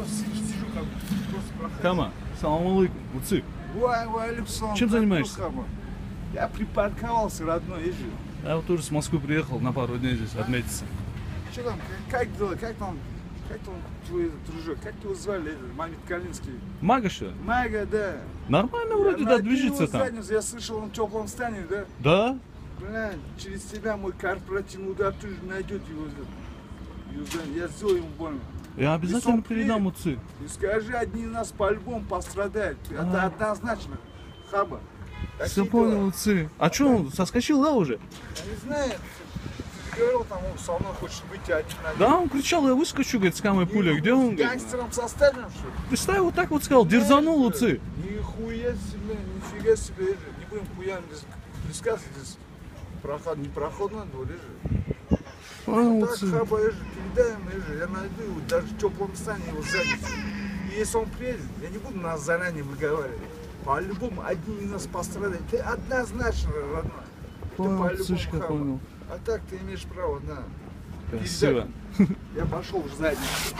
просто сижу, как бы, просто проходил. Кама, салам алейкум, Уцик. Ой, Александр. Чем занимаешься? Я припарковался, родной, езжу. Я вот тоже с Москвы приехал на пару дней здесь отметиться. Что там, как дела, как там твой дружок, как его звали, Мамед Калинский? Мага что? Мага, да. Нормально вроде, да, движется там. Я слышал, он в теплом стане, да? Да? Блин, через тебя мой корпоративный удар тоже найдет его. Я сделаю ему больно. Я обязательно передам Уцик. И скажи, одни из нас по-любому пострадают. Это однозначно. Хаба. Все понял, Уцик. А что, он соскочил, да, уже? Я не знаю. Ты говорил, там он со мной хочет выйти один на один. Да, он кричал, я выскочу, говорит, с камой пуля. Где он? С гангстером составим, что ли? Представь, вот так вот сказал, дерзанул Уцик. Нихуя себе, нифига себе. Не будем хуям близкаться здесь. Проход, непроходно, лежит. Понял, Так, Уцик. Хаба, передаем, я найду его, даже в теплом стане его задницу. И если он приедет, я не буду нас заранее выговаривать. По-любому одни из нас пострадают. Ты однозначно, родной. Понял, Цышка, понял. А так ты имеешь право на... Спасибо. Я пошел в задницу.